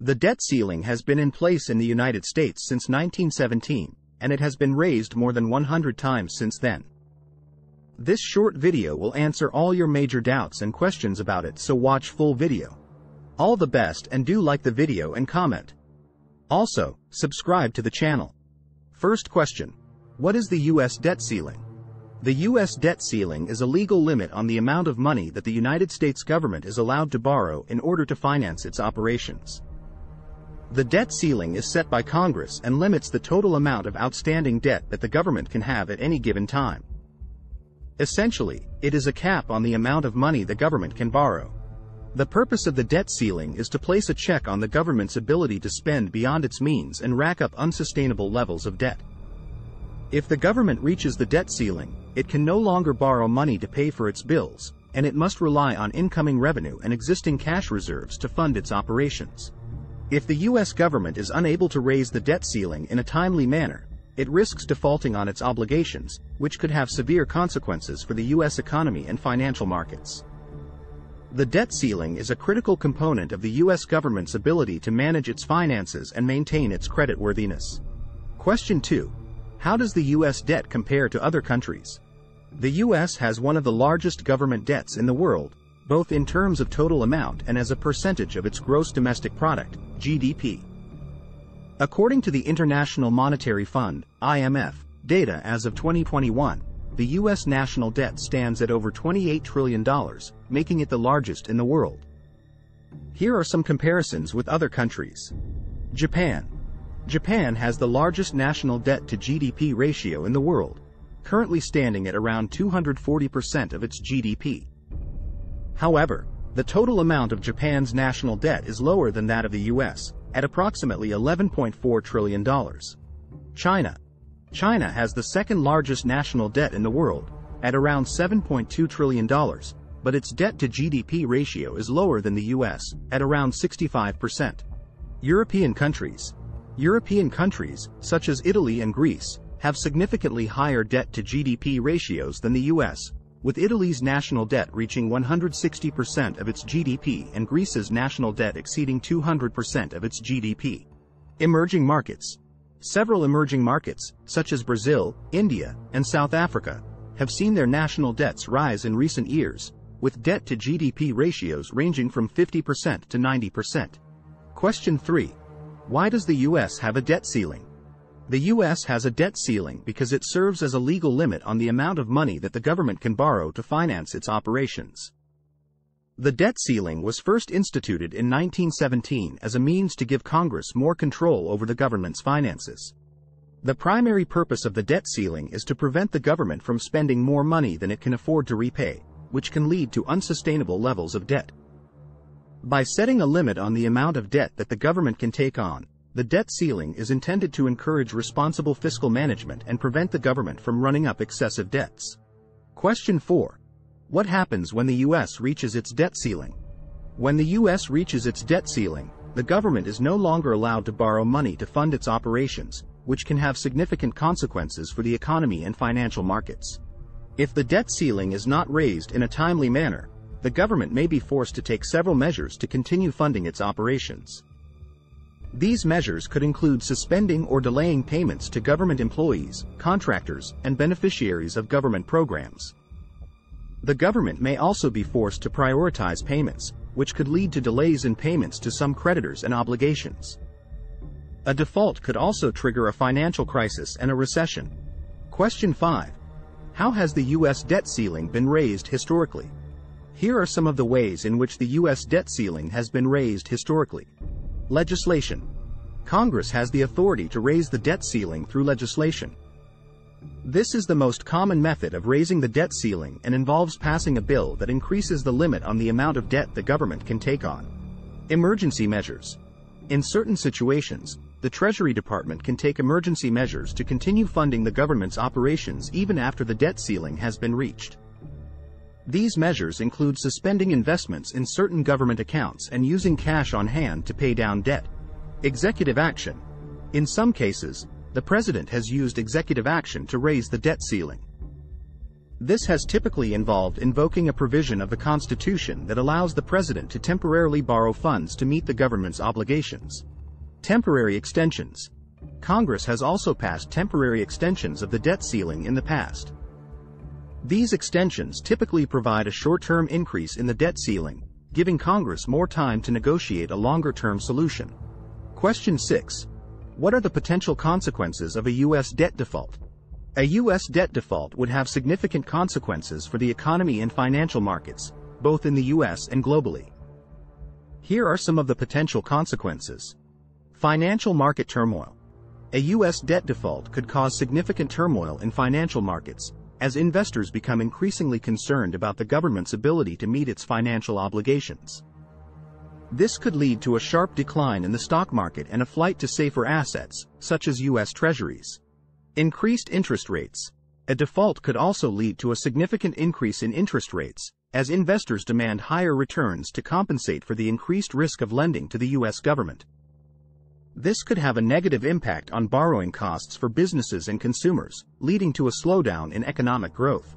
The debt ceiling has been in place in the United States since 1917, and it has been raised more than 100 times since then. This short video will answer all your major doubts and questions about it, so watch full video. All the best, and do like the video and comment. Also, subscribe to the channel. First question. What is the U.S. debt ceiling? The U.S. debt ceiling is a legal limit on the amount of money that the United States government is allowed to borrow in order to finance its operations. The debt ceiling is set by Congress and limits the total amount of outstanding debt that the government can have at any given time. Essentially, it is a cap on the amount of money the government can borrow. The purpose of the debt ceiling is to place a check on the government's ability to spend beyond its means and rack up unsustainable levels of debt. If the government reaches the debt ceiling, it can no longer borrow money to pay for its bills, and it must rely on incoming revenue and existing cash reserves to fund its operations. If the U.S. government is unable to raise the debt ceiling in a timely manner, it risks defaulting on its obligations, which could have severe consequences for the U.S. economy and financial markets. The debt ceiling is a critical component of the U.S. government's ability to manage its finances and maintain its creditworthiness. Question 2. How does the U.S. debt compare to other countries? The U.S. has one of the largest government debts in the world, both in terms of total amount and as a percentage of its gross domestic product, GDP. According to the International Monetary Fund, IMF, data as of 2021, the U.S. national debt stands at over $28 trillion, making it the largest in the world. Here are some comparisons with other countries. Japan. Japan has the largest national debt to GDP ratio in the world, currently standing at around 240% of its GDP. However, the total amount of Japan's national debt is lower than that of the U.S., at approximately $11.4 trillion. China has the second largest national debt in the world, at around $7.2 trillion, but its debt to GDP ratio is lower than the U.S., at around 65%. European countries, such as Italy and Greece, have significantly higher debt to GDP ratios than the U.S., with Italy's national debt reaching 160% of its GDP and Greece's national debt exceeding 200% of its GDP. Emerging markets. Several emerging markets, such as Brazil, India, and South Africa, have seen their national debts rise in recent years, with debt to GDP ratios ranging from 50% to 90%. Question 3. Why does the U.S. have a debt ceiling? The U.S. has a debt ceiling because it serves as a legal limit on the amount of money that the government can borrow to finance its operations. The debt ceiling was first instituted in 1917 as a means to give Congress more control over the government's finances. The primary purpose of the debt ceiling is to prevent the government from spending more money than it can afford to repay, which can lead to unsustainable levels of debt. By setting a limit on the amount of debt that the government can take on, the debt ceiling is intended to encourage responsible fiscal management and prevent the government from running up excessive debts. Question 4. What happens when the U.S. reaches its debt ceiling? When the U.S. reaches its debt ceiling, the government is no longer allowed to borrow money to fund its operations, which can have significant consequences for the economy and financial markets. If the debt ceiling is not raised in a timely manner, the government may be forced to take several measures to continue funding its operations. These measures could include suspending or delaying payments to government employees, contractors, and beneficiaries of government programs. The government may also be forced to prioritize payments, which could lead to delays in payments to some creditors and obligations. A default could also trigger a financial crisis and a recession. Question 5. How has the U.S. debt ceiling been raised historically? Here are some of the ways in which the U.S. debt ceiling has been raised historically. Legislation. Congress has the authority to raise the debt ceiling through legislation. This is the most common method of raising the debt ceiling and involves passing a bill that increases the limit on the amount of debt the government can take on. Emergency measures. In certain situations, the Treasury Department can take emergency measures to continue funding the government's operations even after the debt ceiling has been reached. These measures include suspending investments in certain government accounts and using cash on hand to pay down debt. Executive action. In some cases, the president has used executive action to raise the debt ceiling. This has typically involved invoking a provision of the Constitution that allows the president to temporarily borrow funds to meet the government's obligations. Temporary extensions. Congress has also passed temporary extensions of the debt ceiling in the past. These extensions typically provide a short-term increase in the debt ceiling, giving Congress more time to negotiate a longer-term solution. Question 6. What are the potential consequences of a U.S. debt default? A U.S. debt default would have significant consequences for the economy and financial markets, both in the U.S. and globally. Here are some of the potential consequences. Financial market turmoil. A U.S. debt default could cause significant turmoil in financial markets, as investors become increasingly concerned about the government's ability to meet its financial obligations. This could lead to a sharp decline in the stock market and a flight to safer assets, such as U.S. treasuries. Increased interest rates. A default could also lead to a significant increase in interest rates, as investors demand higher returns to compensate for the increased risk of lending to the U.S. government. This could have a negative impact on borrowing costs for businesses and consumers, leading to a slowdown in economic growth.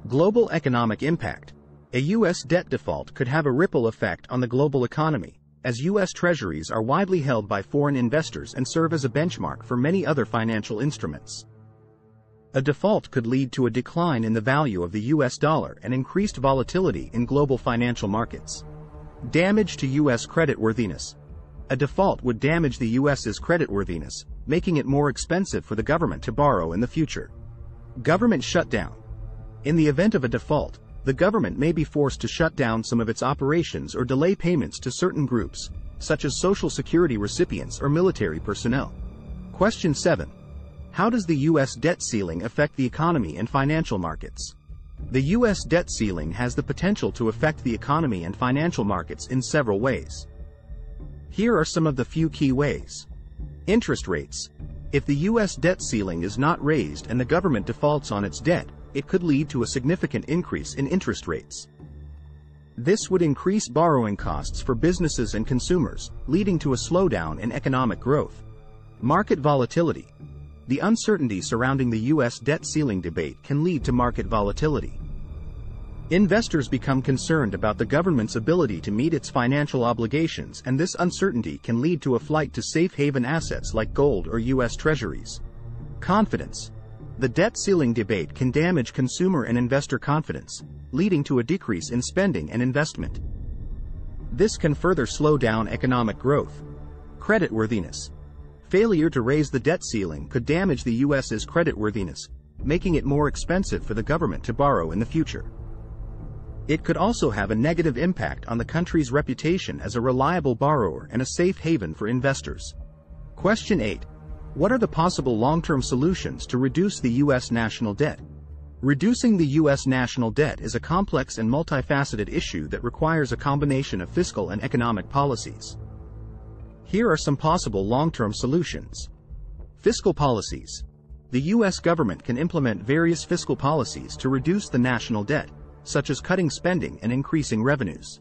Global economic impact. A U.S. debt default could have a ripple effect on the global economy, as U.S. treasuries are widely held by foreign investors and serve as a benchmark for many other financial instruments. A default could lead to a decline in the value of the U.S. dollar and increased volatility in global financial markets. Damage to U.S. creditworthiness. A default would damage the U.S.'s creditworthiness, making it more expensive for the government to borrow in the future. Government shutdown. In the event of a default, the government may be forced to shut down some of its operations or delay payments to certain groups, such as Social Security recipients or military personnel. Question 7. How does the U.S. debt ceiling affect the economy and financial markets? The U.S. debt ceiling has the potential to affect the economy and financial markets in several ways. Here are some of the few key ways. Interest rates. If the U.S. debt ceiling is not raised and the government defaults on its debt, it could lead to a significant increase in interest rates. This would increase borrowing costs for businesses and consumers, leading to a slowdown in economic growth. Market volatility. The uncertainty surrounding the U.S. debt ceiling debate can lead to market volatility. Investors become concerned about the government's ability to meet its financial obligations, and this uncertainty can lead to a flight to safe haven assets like gold or U.S. treasuries. Confidence. The debt ceiling debate can damage consumer and investor confidence, leading to a decrease in spending and investment. This can further slow down economic growth. Creditworthiness. Failure to raise the debt ceiling could damage the U.S.'s creditworthiness, making it more expensive for the government to borrow in the future. It could also have a negative impact on the country's reputation as a reliable borrower and a safe haven for investors. Question 8. What are the possible long-term solutions to reduce the U.S. national debt? Reducing the U.S. national debt is a complex and multifaceted issue that requires a combination of fiscal and economic policies. Here are some possible long-term solutions. Fiscal policies. The U.S. government can implement various fiscal policies to reduce the national debt, such as cutting spending and increasing revenues.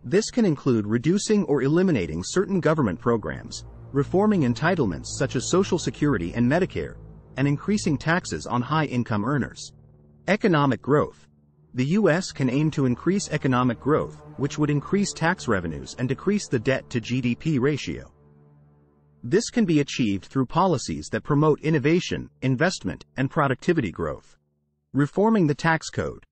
This can include reducing or eliminating certain government programs, reforming entitlements such as Social Security and Medicare, and increasing taxes on high-income earners. Economic growth. The U.S. can aim to increase economic growth, which would increase tax revenues and decrease the debt-to-GDP ratio. This can be achieved through policies that promote innovation, investment, and productivity growth. Reforming the tax code.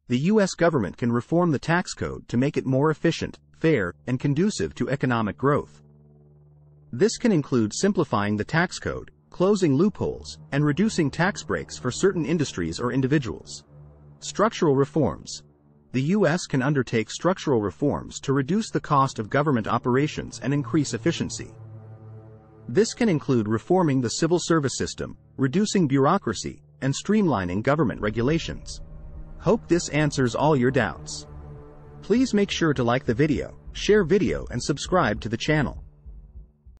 The U.S. government can reform the tax code to make it more efficient, fair, and conducive to economic growth. This can include simplifying the tax code, closing loopholes, and reducing tax breaks for certain industries or individuals. Structural reforms. The U.S. can undertake structural reforms to reduce the cost of government operations and increase efficiency. This can include reforming the civil service system, reducing bureaucracy, and streamlining government regulations. Hope this answers all your doubts. Please make sure to like the video, share video, and subscribe to the channel.